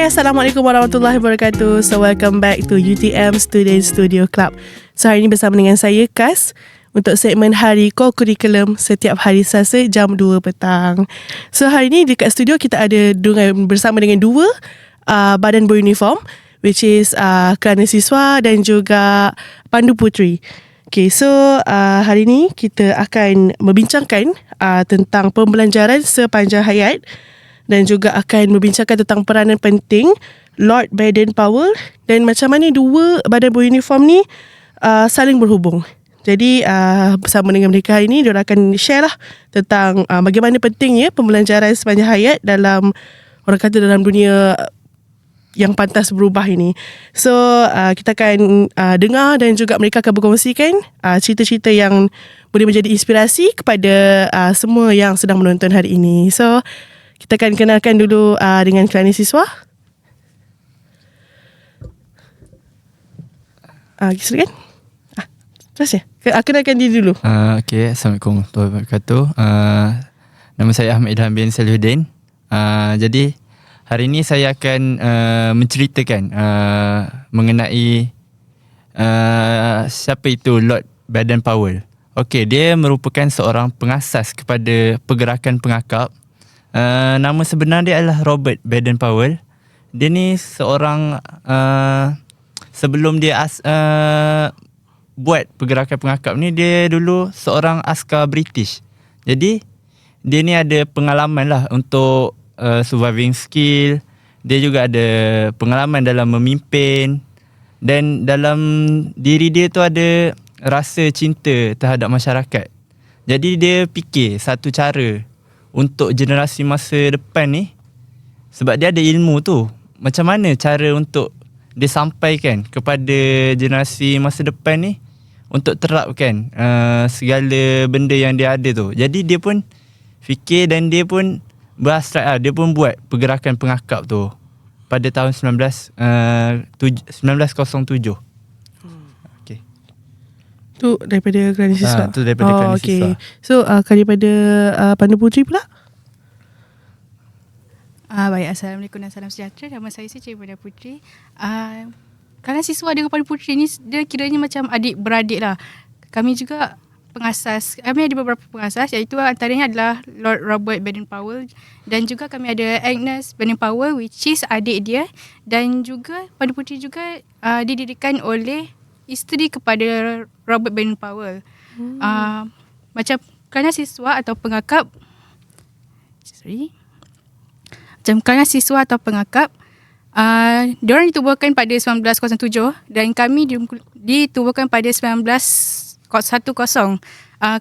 Hai, Assalamualaikum warahmatullahi wabarakatuh. So welcome back to UTM Student Studio Club. So hari ini bersama dengan saya Kas untuk segmen Hari Core Curriculum setiap hari Selasa jam 2 petang. So hari ini dekat studio kita ada bersama dengan dua badan beruniform, which is Kelana Siswa dan juga Pandu Puteri. Okay, so hari ini kita akan membincangkan tentang pembelajaran sepanjang hayat dan juga akan membincangkan tentang peranan penting Lord Baden-Powell dan macam mana dua badan beruniform ni saling berhubung. Jadi bersama dengan mereka hari ini, diorang akan share lah tentang bagaimana pentingnya pembelajaran sepanjang hayat dalam, orang kata, dalam dunia yang pantas berubah ini. So kita akan dengar dan juga mereka akan berkongsikan cerita-cerita yang boleh menjadi inspirasi kepada semua yang sedang menonton hari ini. So kita akan kenalkan dulu dengan Kelana Siswa. Silakan. Terus ya. Kenalkan diri dulu. Okay, Assalamualaikum warahmatullahi wabarakatuh. Nama saya Ahmad Ilham bin Salihuddin. Jadi hari ini saya akan menceritakan mengenai siapa itu Lord Baden-Powell. Okay, dia merupakan seorang pengasas kepada pergerakan pengakap. Nama sebenar dia adalah Robert Baden-Powell. Dia ni seorang sebelum dia buat pergerakan pengakap ni, dia dulu seorang askar British. Jadi dia ni ada pengalaman lah untuk surviving skill. Dia juga ada pengalaman dalam memimpin, dan dalam diri dia tu ada rasa cinta terhadap masyarakat. Jadi dia fikir satu cara untuk generasi masa depan ni, sebab dia ada ilmu tu, macam mana cara untuk dia sampaikan kepada generasi masa depan ni untuk terapkan segala benda yang dia ada tu. Jadi dia pun fikir dan dia pun berhasrat lah. Dia pun buat pergerakan pengakap tu pada tahun 1907. Okay. Tu daripada Kelana Siswa. Tu daripada Kelana Siswa. So daripada Pandu Puteri pula. Baik, Assalamualaikum dan salam sejahtera. Nama saya Cikgu Pandu Puteri. Kelana Siswa dengan Pandu Puteri ni, dia kiranya macam adik-beradik lah. Kami juga pengasas. Kami ada beberapa pengasas, iaitu antaranya adalah Lord Robert Baden-Powell, dan juga kami ada Agnes Baden-Powell, which is adik dia, dan juga Pandu Puteri juga didirikan oleh isteri kepada Robert Baden-Powell. Macam Kelana Siswa atau pengakap, Kelana Siswa atau pengakap, diorang ditubuhkan pada 1907 dan kami ditubuhkan pada 1910.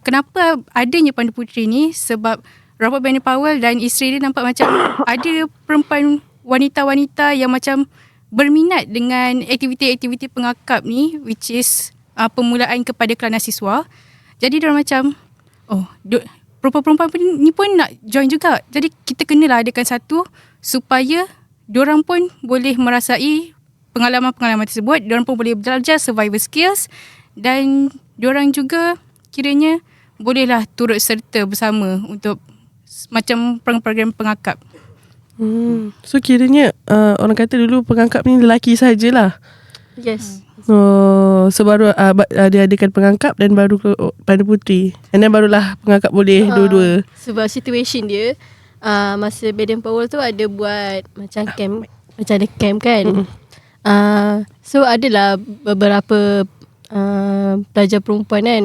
Kenapa adanya Pandu Puteri ni? Sebab Robert Baden-Powell dan isteri dia nampak macam ada perempuan wanita-wanita yang macam berminat dengan aktiviti-aktiviti pengakap ni, which is permulaan kepada Kelana Siswa. Jadi diorang macam, perempuan-perempuan ni pun nak join juga. Jadi kita kenalah adakan satu supaya diorang pun boleh merasai pengalaman-pengalaman tersebut. Diorang pun boleh belajar survival skills, dan diorang juga kiranya bolehlah turut serta bersama untuk macam program pengakap. So kiranya orang kata dulu pengangkap ni lelaki sajalah. Yes. So baru diadakan pengangkap dan baru Pandu Puteri, and then barulah pengangkap boleh dua-dua. Sebab situation dia masa Baden-Powell tu ada buat macam camp, macam ada camp kan. So adalah beberapa pelajar perempuan kan,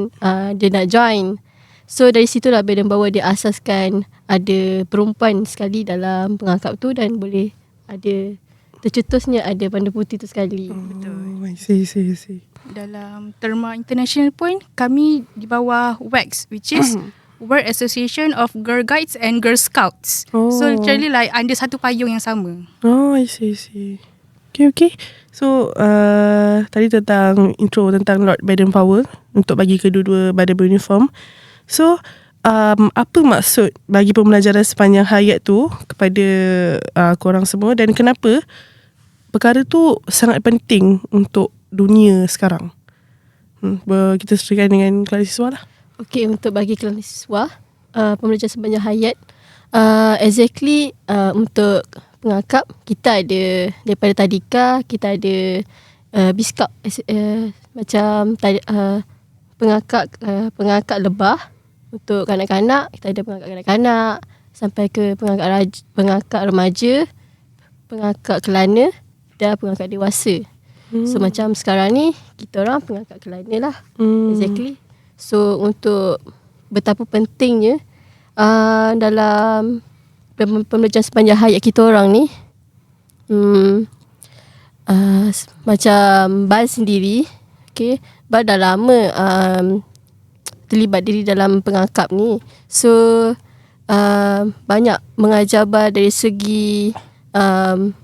dia nak join. So dari situlah Baden-Powell dia asaskan ada perempuan sekali dalam pengangkap tu, dan boleh ada, tercetusnya ada Pandu Puteri tu sekali. Betul. I see. Dalam terma international pun kami di bawah WAGS, which is World Association of Girl Guides and Girl Scouts. So literally like under satu payung yang sama. I see. Okay. So tadi tentang intro tentang Lord Baden-Powell untuk bagi kedua-dua badan beruniform. So apa maksud bagi pembelajaran sepanjang hayat tu kepada korang semua, dan kenapa perkara tu sangat penting untuk dunia sekarang? Kita seteruskan dengan Kelana Siswa lah. Okay, untuk bagi Kelana Siswa, pembelajaran sepanjang hayat, exactly untuk pengakap, kita ada daripada Tadika, kita ada Biskap, macam pengakap lebah untuk kanak-kanak, kita ada pengakap kanak-kanak sampai ke pengakap remaja, pengakap kelana dan pengakap dewasa. So macam sekarang ni kita orang pengakap kelana lah. Exactly. So untuk betapa pentingnya dalam pembelajaran sepanjang hayat kita orang ni, macam Bal sendiri, okay, Bal dah lama terlibat diri dalam pengakap ni. So banyak mengajar Bal dari segi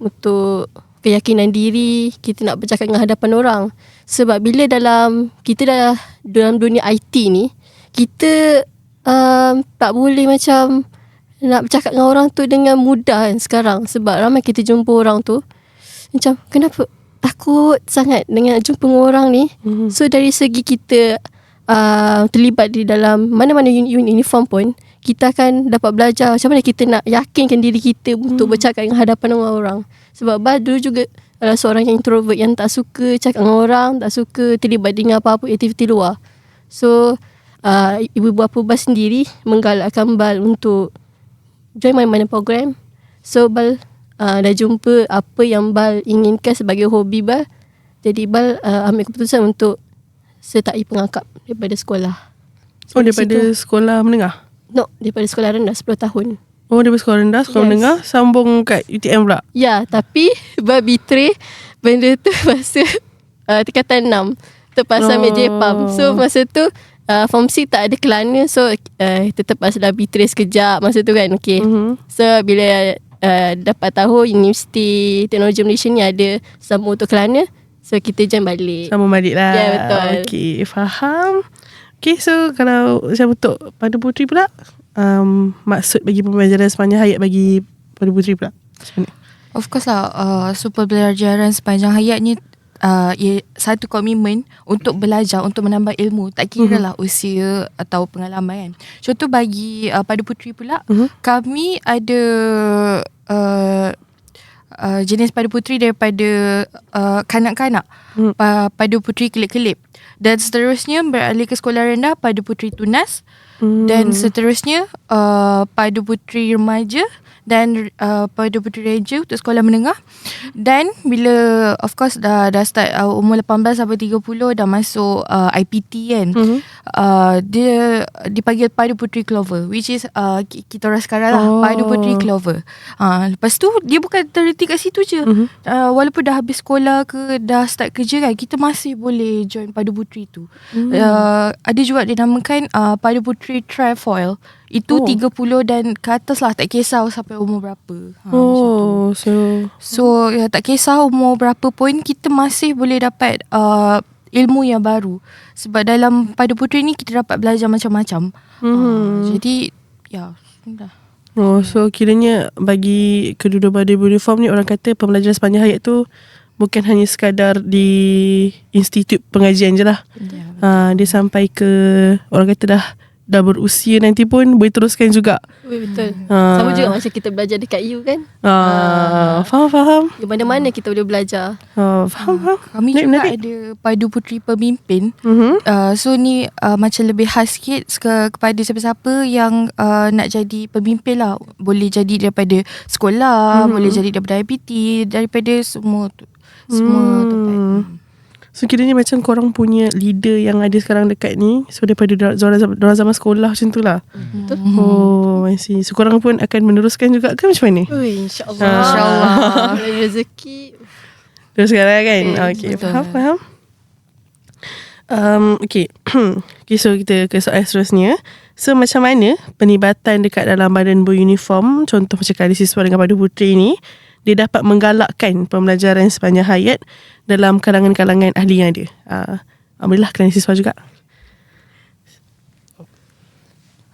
untuk keyakinan diri, kita nak bercakap dengan hadapan orang. Sebab bila kita dah dalam dunia IT ni, kita tak boleh macam nak bercakap dengan orang tu dengan mudah kan sekarang. Sebab ramai kita jumpa orang tu macam kenapa takut sangat dengan jumpa dengan orang ni. So dari segi kita terlibat di dalam mana-mana uniform pun, kita akan dapat belajar macam mana kita nak yakinkan diri kita untuk bercakap dengan hadapan orang. Sebab Bal dulu juga adalah seorang yang introvert, yang tak suka cakap dengan orang, tak suka terlibat dengan apa-apa aktiviti luar. So ibu bapa Bal sendiri menggalakkan Bal untuk join mana-mana program. So Bal dah jumpa apa yang Bal inginkan sebagai hobi Bal. Jadi Bal ambil keputusan untuk sertai pengakap daripada sekolah. Oh, daripada sekolah menengah? No, daripada sekolah rendah 10 tahun. Oh, daripada sekolah rendah, sekolah menengah, sambung kat UTM pula? Ya, tapi Bal betray benda tu masa tingkatan 6. Terpaksa ambil JPAM. So masa tu form 6 tak ada kelana. So tetap dah betray sekejap masa tu kan. Okay. So bila dapat tahu Universiti Teknologi Malaysia ni ada sambung untuk kelana, so kita join balik. Sambung balik lah. Ya, betul. Okay, faham. Okay, so kalau macam untuk Pada Puteri pula, maksud bagi pembelajaran sepanjang hayat bagi Pada Puteri pula macam mana? Of course lah, so pembelajaran sepanjang hayat ni satu komitmen untuk belajar, untuk menambah ilmu. Tak kira lah usia atau pengalaman kan. Contoh bagi Pada Puteri pula, kami ada jenis Pada Puteri daripada kanak-kanak, Pada Puteri kelip-kelip, dan seterusnya beralih ke sekolah rendah Pada Puteri Tunas, dan seterusnya Pada Puteri Remaja dan Pada Puteri Ranger untuk sekolah menengah. Dan bila of course dah start umur 18 sampai 30 dah masuk IPT kan, dia dipanggil Pada Puteri Clover, which is kita orang sekarang lah, Pada Puteri Clover. Lepas tu dia bukan terhenti kat situ je. Walaupun dah habis sekolah ke dah start kerja kan, kita masih boleh join Pada Puteri tu. Ada juga dinamakan Pada Puteri Trefoil. Itu 30 dan ke atas lah, tak kisah sampai umur berapa. So ya, tak kisah umur berapa pun, kita masih boleh dapat ilmu yang baru. Sebab dalam Pada Puteri ni kita dapat belajar macam-macam. Jadi ya, dah. So kiranya bagi kedua-dua pada uniform ni, orang kata pembelajaran sepanjang hayat tu bukan hanya sekadar di institut pengajian je lah. Dia sampai ke, orang kata dah berusia nanti pun boleh teruskan juga. Betul. Sama juga macam kita belajar dekat U kan. Faham. Di mana-mana kita boleh belajar. Faham. Kami juga ada Pada Puteri Pemimpin. So ni macam lebih khas sikit kepada siapa-siapa yang nak jadi pemimpin lah. Boleh jadi daripada sekolah, boleh jadi daripada IPT, daripada semua tempat. So kiranya macam korang punya leader yang ada sekarang dekat ni, so daripada diorang zaman sekolah macam tu lah. I see. So korang pun akan meneruskan juga ke macam mana? InsyaAllah. Rezeki. Teruskan lah kan? Okay, betul. faham. Okay, so kita ke soalan seterusnya. So macam mana penibatan dekat dalam badan beruniform, contoh macam kali siswa dengan Pada Puteri ni, dia dapat menggalakkan pembelajaran sepanjang hayat dalam kalangan-kalangan ahli yang ada. Alhamdulillah, kerana siswa juga.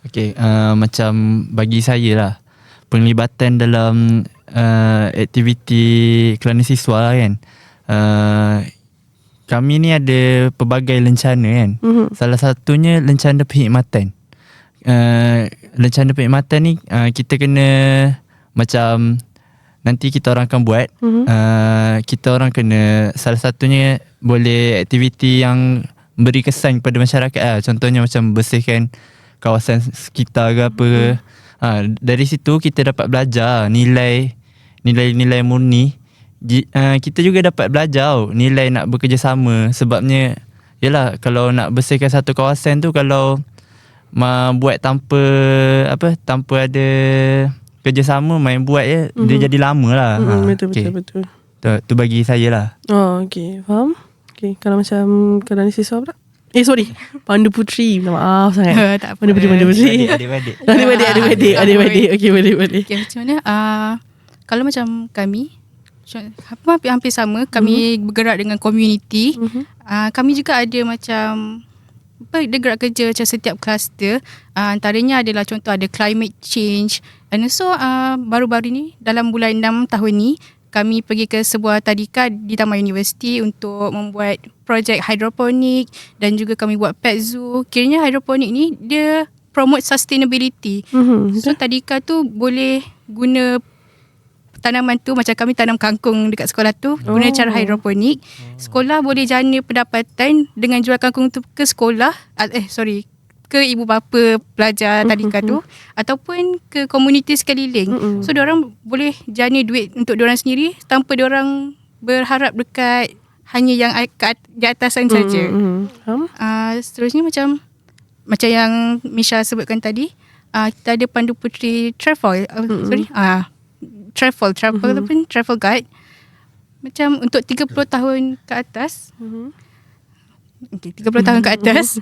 Okay, macam bagi saya lah, penglibatan dalam aktiviti kerana siswa kan, kami ni ada pelbagai lencana kan. Salah satunya lencana perkhidmatan. Lencana perkhidmatan ni kita kena macam nanti kita orang akan buat. Kita orang kena, salah satunya boleh aktiviti yang beri kesan kepada masyarakat lah. Contohnya macam bersihkan kawasan sekitar ke apa. Dari situ kita dapat belajar nilai-nilai murni. Kita juga dapat belajar nilai nak bekerjasama. Sebabnya yalah, kalau nak bersihkan satu kawasan tu, kalau buat tanpa ada kerjasama, main buat je, dia jadi lama lah. Betul. Tu bagi saya lah. Oh, okay. Faham? Okay, kalau macam kalau ni siswa pula? Sorry. Pandu Putri. Minta maaf sangat. Tak apa. Pandu Putri. Adik-adik. Adik-adik. Okay, boleh. Okay, macam mana? Kalau macam kami, hampir sama. Kami bergerak dengan community. Kami juga ada macam dia gerak kerja macam setiap kluster. Antaranya adalah contoh ada climate change. And also baru-baru ni dalam bulan 6 tahun ni, kami pergi ke sebuah tadika di Taman Universiti untuk membuat projek hidroponik dan juga kami buat pet zoo. Kiranya hidroponik ni dia promote sustainability. So tadika tu boleh guna tanaman tu, macam kami tanam kangkung dekat sekolah tu, guna cara hidroponik. Sekolah boleh jana pendapatan dengan jual kangkung tu ke sekolah, ke ibu bapa pelajar tadika tu, ataupun ke komuniti sekeliling. So diorang boleh jana duit untuk diorang sendiri tanpa diorang berharap dekat hanya yang di atasan saja. Seterusnya macam yang Misha sebutkan tadi, kita ada Pandu Putri Travel. Travel guide. Macam untuk 30 tahun ke atas. 30 tahun ke atas.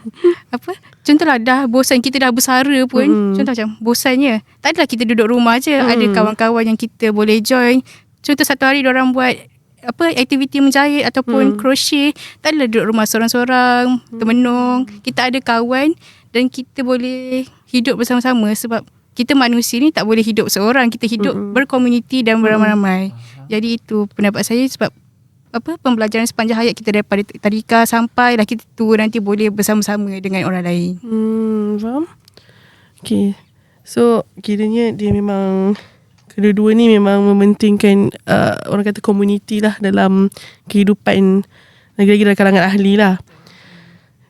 Contohlah dah bosan, kita dah bersara pun. Contoh macam bosannya, tak adalah kita duduk rumah je. Ada kawan-kawan yang kita boleh join. Contoh satu hari diorang buat aktiviti menjahit ataupun crochet. Tak adalah duduk rumah seorang-seorang, termenung. Kita ada kawan dan kita boleh hidup bersama-sama. Sebab kita manusia ni tak boleh hidup seorang. Kita hidup berkomuniti dan beramai-ramai. Jadi itu pendapat saya. Sebab pembelajaran sepanjang hayat kita daripada tadika sampailah kita tua nanti boleh bersama-sama dengan orang lain. Faham? Okay. So kiranya dia memang, kedua-dua ni memang mementingkan orang kata komuniti lah dalam kehidupan, lagi-lagi dalam kalangan ahli lah.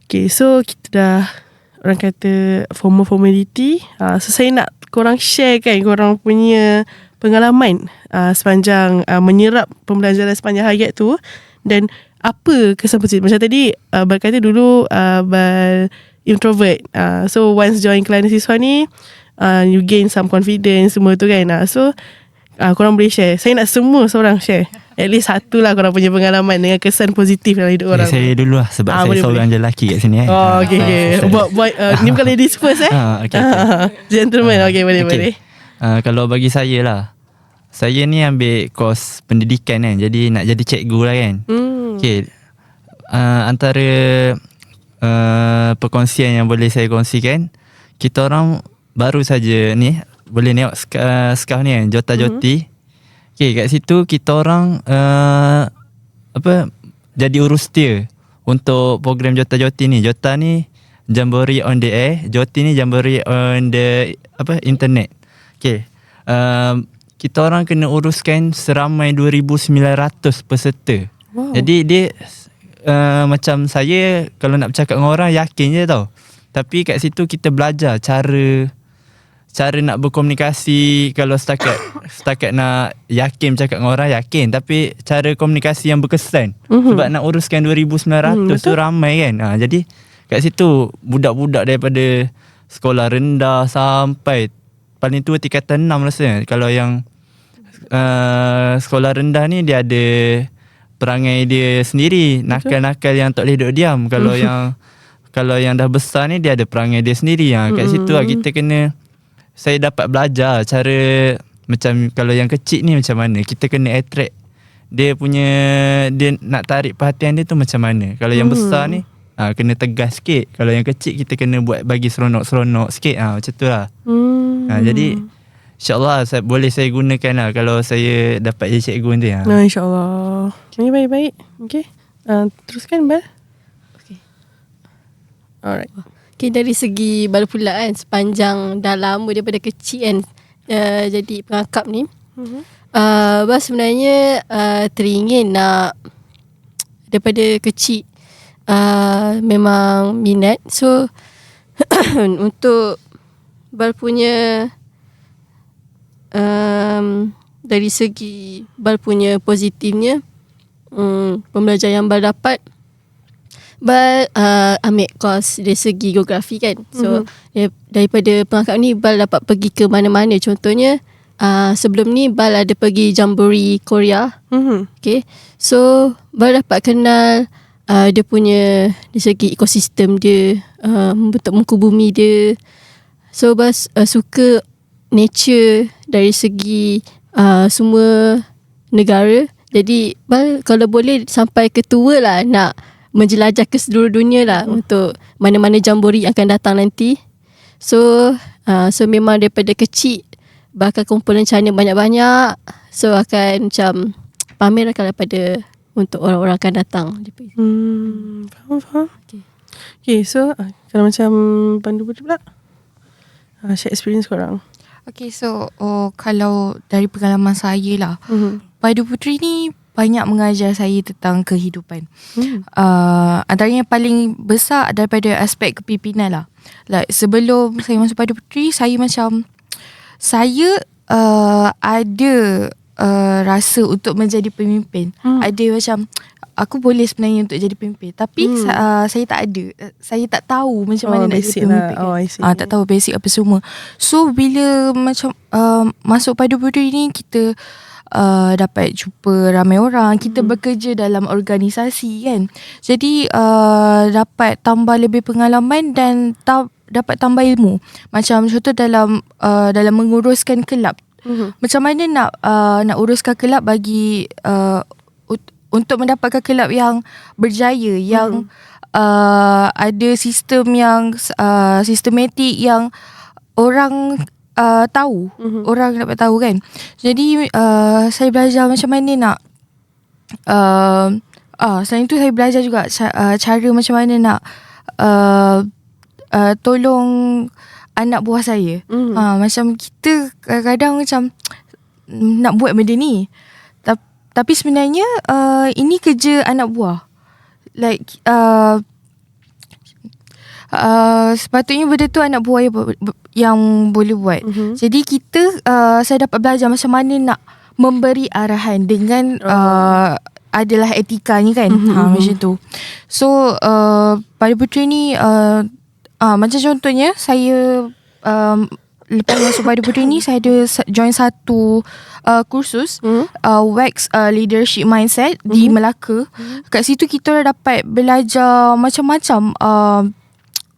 Okay, so kita dah orang kata formality. So saya nak korang share kan korang punya pengalaman sepanjang menyerap pembelajaran sepanjang hayat tu, dan apa kesan positif. Macam tadi berkata dulu introvert, so once join kelas siswa ni you gain some confidence semua tu kan. So korang boleh share. Saya nak semua seorang share at least satu lah korang punya pengalaman dengan kesan positif dalam hidup orang. Saya dulu lah, sebab saya seorang je lelaki kat sini. Okay. Ni bukan ladies first okay. Gentleman. Okay, boleh. Kalau bagi saya lah, saya ni ambil kos pendidikan kan, jadi nak jadi cikgu lah kan. Okay. Antara perkongsian yang boleh saya kongsikan, kita orang baru saja ni boleh tengok scarf ni kan, jota-joti. Okay, kat situ kita orang jadi urus setia untuk program jota-joti ni. Jota ni Jamboree on the air, joti ni Jamboree on the internet. Okay. Kita orang kena uruskan seramai 2,900 peserta. Wow. Jadi dia macam saya kalau nak bercakap dengan orang yakin je tau. Tapi kat situ kita belajar cara nak berkomunikasi. Kalau setakat nak yakin bercakap dengan orang yakin, tapi cara komunikasi yang berkesan. Sebab nak uruskan 2,900 tu ramai kan. Jadi kat situ budak-budak daripada sekolah rendah sampai paling tua tingkatan 6 rasanya. Kalau yang sekolah rendah ni dia ada perangai dia sendiri, nakal-nakal yang tak boleh duduk diam. Kalau yang dah besar ni dia ada perangai dia sendiri. Kat situ lah kita kena, saya dapat belajar cara macam kalau yang kecil ni macam mana kita kena attract dia nak tarik perhatian dia tu macam mana. Kalau yang besar ni kena tegas sikit. Kalau yang kecil kita kena buat bagi seronok-seronok sikit. Macam tu lah. Jadi InsyaAllah boleh saya gunakan lah kalau saya dapat jadi cikgu nanti. InsyaAllah. Baik. Okay. Teruskan Bel. Okay. Alright. Okay, dari segi baru pula kan, sepanjang dah lama daripada kecil kan jadi pengakap ni. Abang sebenarnya teringin nak daripada kecil memang minat. So untuk Bal punya dari segi Bal punya positifnya, pembelajaran yang Bal dapat, Bal ambil course dari segi geografi kan. So daripada pengakap ni Bal dapat pergi ke mana-mana. Contohnya sebelum ni Bal ada pergi Jamboree Korea. Okay. So Bal dapat kenal dia punya dari segi ekosistem dia, bentuk muka bumi dia. So Bal suka nature dari segi semua negara. Jadi Bal kalau boleh sampai ke tua lah, nak menjelajah ke seluruh dunia lah untuk mana-mana Jamboree yang akan datang nanti. So memang daripada kecil Bal akan kumpul rencana banyak-banyak. So akan macam pamer daripada untuk orang-orang akan datang. Faham. Okay, so kalau macam Pandu Putri pula, share experience korang. Okay, so kalau dari pengalaman saya lah, Pandu Putri ni banyak mengajar saya tentang kehidupan. Antaranya yang paling besar daripada aspek kepimpinan lah. Like sebelum saya masuk Pandu Putri, saya macam ada rasa untuk menjadi pemimpin. Ada macam aku boleh sebenarnya untuk jadi pemimpin, tapi saya tak ada. Saya tak tahu macam mana nak jadi pemimpin. Tak tahu basic apa semua. So bila macam masuk Pandu Putri ni, kita dapat jumpa ramai orang, kita bekerja dalam organisasi kan. Jadi dapat tambah lebih pengalaman dan dapat tambah ilmu. Macam contoh dalam menguruskan kelab. Macam mana nak uruskan kelab bagi untuk mendapatkan kelab yang berjaya, yang ada sistem yang sistematik, yang orang tahu, orang dapat tahu kan. Jadi saya belajar macam mana nak selain itu saya belajar juga cara macam mana nak tolong anak buah saya. Macam kita kadang-kadang macam nak buat benda ni, tapi sebenarnya ini kerja anak buah. Like sepatutnya benda tu anak buah yang boleh buat. Jadi saya dapat belajar macam mana nak memberi arahan dengan adalah etikanya kan. Macam tu. So Pandu Putri ni macam contohnya saya lepas masuk Pandu Putri ni, saya ada join satu kursus Wax Leadership Mindset di Melaka. Kat situ kita dapat belajar macam-macam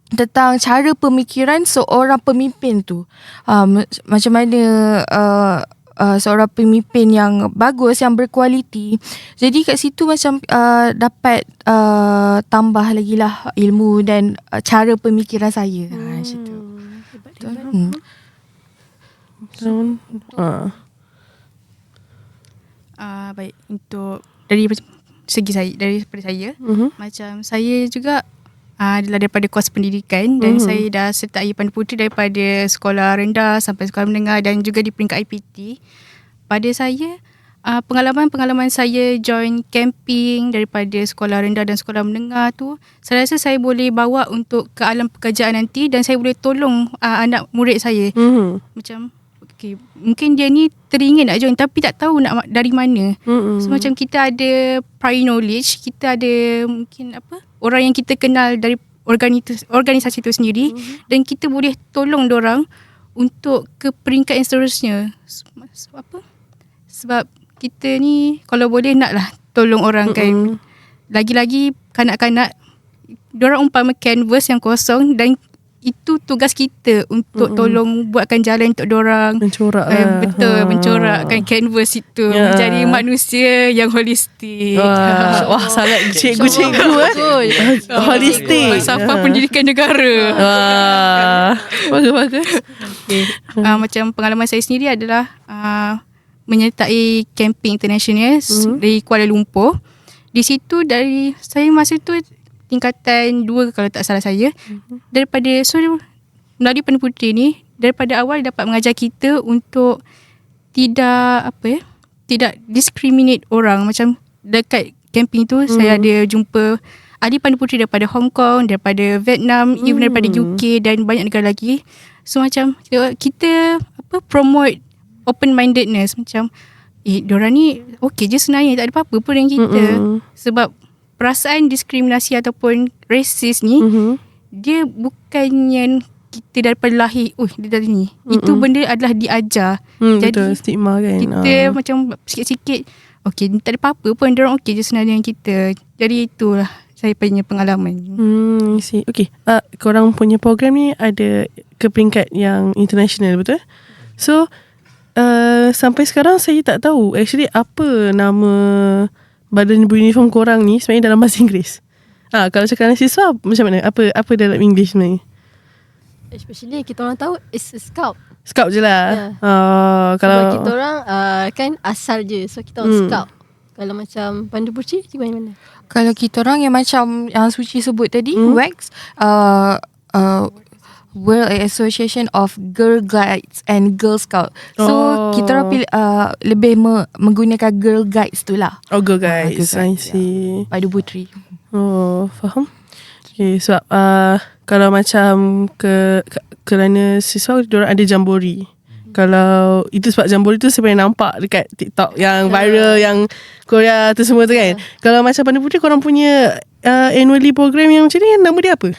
tentang cara pemikiran seorang pemimpin tu. Macam mana seorang pemimpin yang bagus, yang berkualiti. Jadi kat situ macam dapat tambah lagi lah ilmu dan cara pemikiran saya. Macam tu. Baik, untuk dari segi saya, daripada saya, macam saya juga adalah daripada kos pendidikan dan saya dah sertai Pandu Putri daripada sekolah rendah sampai sekolah menengah dan juga di peringkat IPT. Pada saya, pengalaman saya join camping daripada sekolah rendah dan sekolah menengah tu, saya rasa saya boleh bawa untuk ke alam pekerjaan nanti dan saya boleh tolong anak murid saya. Macam okay, mungkin dia ni teringin nak join tapi tak tahu nak dari mana. So macam kita ada prior knowledge, kita ada mungkin orang yang kita kenal dari organisasi itu sendiri, dan kita boleh tolong dorang untuk ke peringkat yang seterusnya. Sebab kita ni kalau boleh naklah tolong orang kan. Lagi-lagi kanak-kanak, dorang umpama canvas yang kosong dan itu tugas kita untuk tolong buatkan jalan untuk dorang. Mencorak betul, mencorakkan canvas itu menjadi manusia yang holistik. Wah, sangat cikgu-cikgu holistik. Falsafah pendidikan negara. Bagus-bagus. Macam pengalaman saya sendiri adalah menyertai camping international dari Kuala Lumpur. Di situ saya masa tu tingkatan 2 kalau tak salah saya. Melalui Pandu Putri ni, daripada awal dapat mengajar kita untuk tidak discriminate orang. Macam dekat camping tu saya ada jumpa adik pandu puteri daripada Hong Kong, daripada Vietnam, even daripada UK dan banyak negara lagi. So macam kita promote open mindedness, macam diorang ni okey je sebenarnya, tak ada apa-apa pun dengan kita. Sebab perasaan diskriminasi ataupun racist ni dia bukannya kita daripada lahir dia dari ni. Itu benda adalah diajar. Jadi betul, stigma kan. kita macam sikit-sikit okey, tak ada apa-apa pun, diorang okey je sebenarnya dengan kita. Jadi itulah saya punya pengalaman. I see. Okay, korang punya program ni ada ke peringkat yang international, betul? So sampai sekarang saya tak tahu actually apa nama badan beruniform korang ni sebenarnya dalam bahasa Inggeris. Kalau cakap dengan siswa macam mana? Apa dalam English sebenarnya? Especially kita orang tahu it's a scout. Scout je lah. Kalau sebab kita orang kan asal je, so kita orang scout. Kalau macam pandu puteri gimana mana? Kalau kita orang yang macam yang Suci sebut tadi, WAGS, World Association of Girl Guides and Girl Scout. So kita orang pilih, lebih menggunakan Girl Guides tu lah. Girl guys. Girl I see. Pandu puteri. Faham. Okay, sebab kalau macam kerana siswa diorang ada jambori. Kalau itu sebab jambori tu saya pernah nampak dekat TikTok yang viral yang Korea tu semua tu kan. Kalau macam Pandu Puteri korang punya annually program yang macam ni, nama dia apa?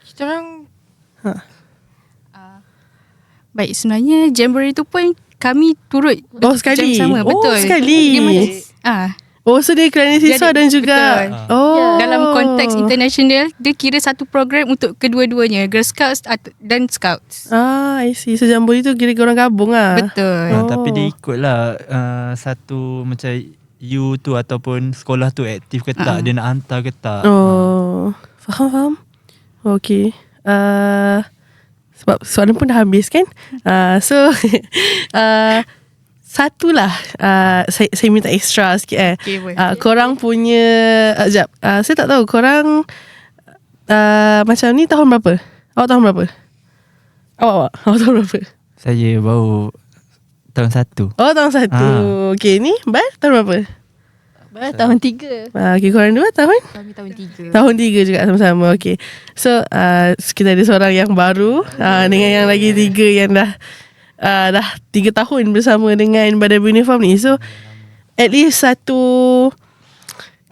Kita orang Baik, sebenarnya jamboree tu pun kami turut sekali. jam sama. Betul. Sekali. Dia macam, so dia kerana siswa Jadi, dan juga betul. Dalam konteks international, dia kira satu program untuk kedua-duanya, Girl Scouts dan Scouts. I see. So jambori tu kira korang gabung lah. Betul. Tapi dia ikut lah satu macam you tu ataupun sekolah tu aktif ke tak, dia nak hantar ke tak. Faham. Okay. Sebab soalan pun dah habis kan. So satulah saya minta extra sikit Okay, boleh. korang punya sekejap, saya tak tahu korang macam ni tahun berapa? Awak tahun berapa? Awak tahun berapa? Saya baru tahun 1. Tahun 1. Okay, ni Bal tahun berapa? Baru tahun 3. Okay, korang dua tahun? kami tahun 3. Tahun 3 juga sama-sama. Okay. So kita ada seorang yang baru dengan yang lagi 3 yang dah 3 tahun bersama dengan badan beruniform ni. So at least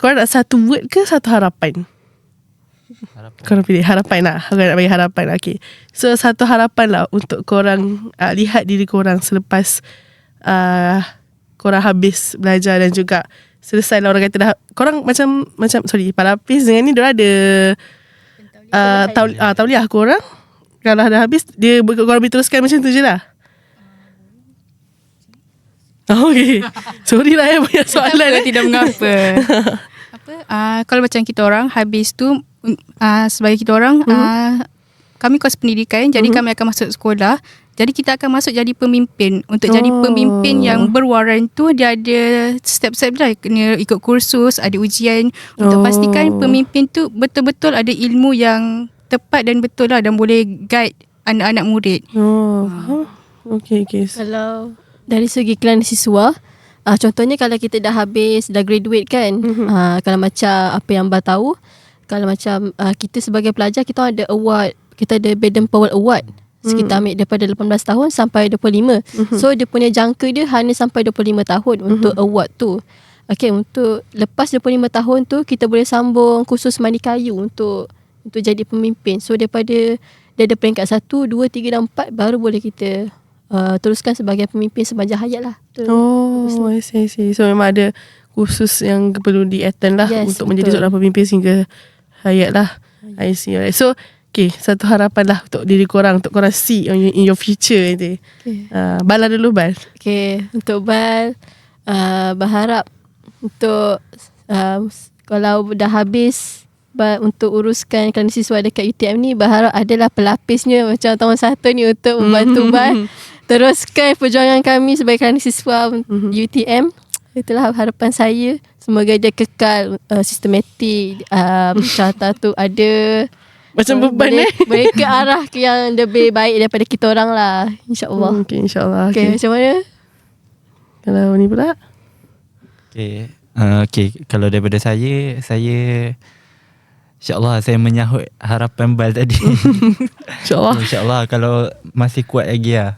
korang nak satu word ke satu harapan? Korang pilih harapan lah. Korang nak bagi harapan. Okay. So satu harapan lah untuk korang lihat diri korang selepas korang habis belajar dan juga selesai lah, orang kata dah korang macam Palapis dengan ni diorang ada tauliah korang. Kalau dah habis dia korang boleh teruskan macam tu je lah. Okay. Sorry lah banyak soalan. Tidak mengapa. Kalau macam kita orang habis tu, sebagai kita orang kami kos pendidikan, jadi kami akan masuk sekolah. Jadi kita akan masuk jadi pemimpin. Untuk jadi pemimpin yang berwaran tu, dia ada step-step dah. Kena ikut kursus, ada ujian. Untuk pastikan pemimpin tu betul-betul ada ilmu yang tepat dan betul lah, dan boleh guide anak-anak murid. Okay. Kalau dari segi kelana siswa, contohnya kalau kita dah habis, dah graduate kan, kalau macam apa yang Abang tahu, kalau macam kita sebagai pelajar, kita ada award, kita ada Baden Powell Award. So kita ambil daripada 18 tahun sampai 25. So dia punya jangka dia hanya sampai 25 tahun untuk award tu. Okay, untuk lepas 25 tahun tu kita boleh sambung kursus mandi kayu untuk jadi pemimpin. So daripada dia ada peringkat 1, 2, 3 dan 4, baru boleh kita teruskan sebagai pemimpin sepanjang hayat lah. I see. So memang ada kursus yang perlu di-attend lah, untuk menjadi seorang pemimpin sehingga hayat lah. I see. Alright. So okay, satu harapan lah untuk diri korang, untuk korang see in your future nanti. Bal lah dulu, Bal. Okay, untuk Bal, berharap untuk kalau dah habis untuk uruskan kerana siswa dekat UTM ni, berharap adalah pelapisnya macam tahun 1 ni untuk membantu Bal teruskan perjuangan kami sebagai kerana siswa UTM. Itulah harapan saya. Semoga dia kekal sistematik, carta tu ada macam beban boleh ke arah yang lebih baik daripada kita orang lah, InsyaAllah. Okay, InsyaAllah. Okay, macam mana? Kalau ni pula? Okay. Okay, kalau daripada saya InsyaAllah saya menyahut harapan Bal tadi. InsyaAllah. InsyaAllah kalau masih kuat lagi lah.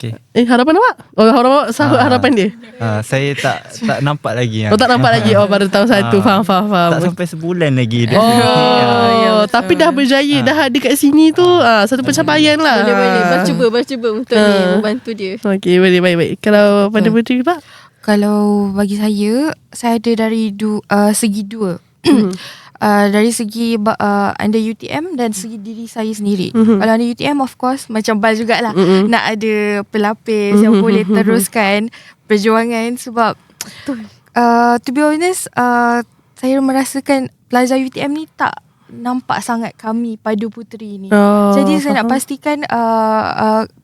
Okay. Harapan awak? Harapan sahut harapan dia? Saya tak nampak lagi. Tak nampak lagi. Baru tahun 1. Faham. Tak sampai sebulan lagi. Tapi dah berjaya. Dah ada kat sini tu. Satu pencapaian lah. Boleh. Cuba untuk ni membantu dia. Okay, boleh. Baik. Kalau pada Putri pula? Kalau bagi saya ada dari segi dua. Dari segi under UTM dan segi diri saya sendiri. Kalau under UTM of course macam Bal jugalah, nak ada pelapis yang boleh teruskan perjuangan. Sebab to be honest, saya merasakan pelajar UTM ni tak nampak sangat kami Padu Puteri ni. Jadi saya nak pastikan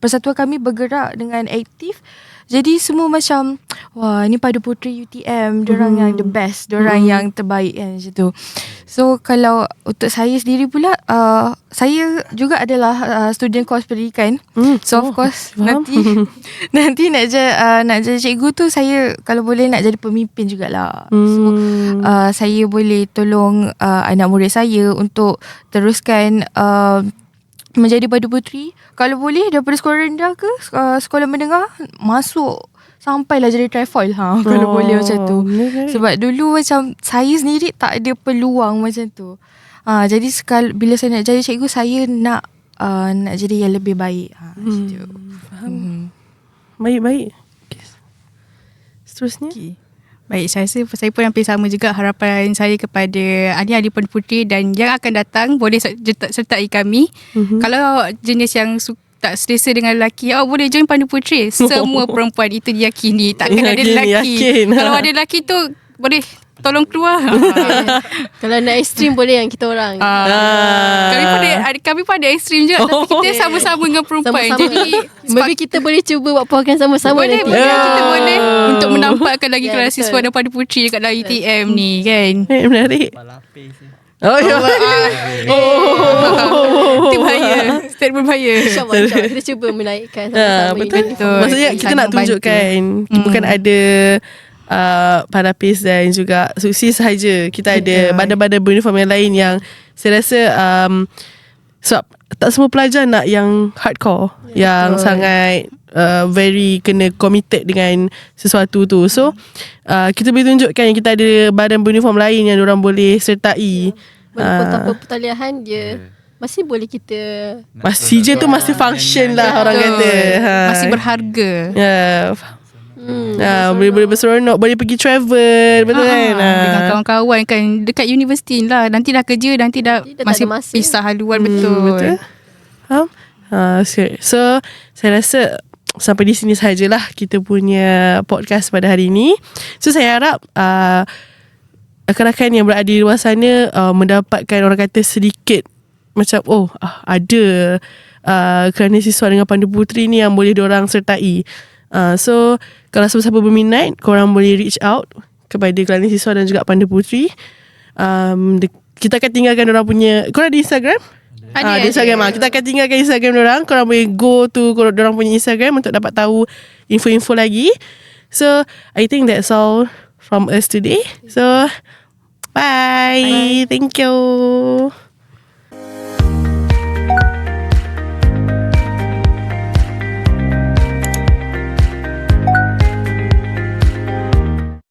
persatuan kami bergerak dengan aktif. Jadi semua macam wah, ni Padu Puteri UTM, diorang yang the best, diorang yang terbaik kan, macam tu. So kalau untuk saya sendiri pula, saya juga adalah student course pendidikan. So of course nanti nak jadi cikgu tu, saya kalau boleh nak jadi pemimpin jugalah. So saya boleh tolong anak murid saya untuk teruskan menjadi Padu Puteri. Kalau boleh daripada sekolah rendah ke sekolah menengah, masuk sampailah jadi trifoil kalau boleh macam tu. Sebab dulu macam saya sendiri tak ada peluang macam tu. Jadi bila saya nak jadi cikgu, saya nak jadi yang lebih baik. Faham. Baik. Okay. Seterusnya. Baik, saya pun hampir sama juga harapan saya kepada adik-adik Padu Puteri dan yang akan datang boleh sertai kami. Kalau jenis yang tak selesa dengan lelaki, boleh join Padu Puteri. Semua perempuan itu diyakini, takkan ada lelaki. Kalau ada lelaki tu boleh tolong keluar. Kalau nak ekstrim boleh yang kita orang. Kami pun ada ekstrim juga, tapi kita sama-sama dengan perempuan. Sama-sama. Jadi maybe kita boleh cuba buat program sama-sama boleh, nanti. kita boleh untuk menampakkan lagi kelas siswa dan Padu Puteri dekat dalam UTM ni kan. Menarik. Itu bahaya. Start berbahaya. InsyaAllah kita cuba menaikkan sama-sama. Betul. uniform. Maksudnya kita nak tunjukkan bukan ada parapis dan juga suksi sahaja. Kita ada badan-badan beruniform yang lain yang saya rasa sebab tak semua pelajar nak yang hardcore, yang sangat very kena committed dengan sesuatu tu. So kita boleh tunjukkan yang kita ada badan beruniform lain yang diorang boleh sertai. Walaupun tanpa pertalian dia masih boleh kita masih je tu masih function lah orang kata. Masih berharga. Boleh berseronok, boleh pergi travel, betul kan? Dengan kawan-kawan kan dekat universiti lah. Nanti dah kerja, nanti dah tak masih ada masa. pisah haluan. Betul. Faham? So saya rasa sampai di sini sahajalah kita punya podcast pada hari ini. So saya harap rakan-rakan yang berada di luar sana mendapatkan orang kata sedikit macam ada kerana siswa dengan Padu Puteri ni yang boleh diorang sertai. So kalau siapa-siapa berminat, korang boleh reach out kepada Kelana Siswa dan juga Padu Puteri. Kita akan tinggalkan diorang punya, korang ada Instagram? Ada Instagram. Kita akan tinggalkan Instagram diorang. Korang boleh go to diorang punya Instagram untuk dapat tahu info-info lagi. So I think that's all from us today. So bye. Thank you.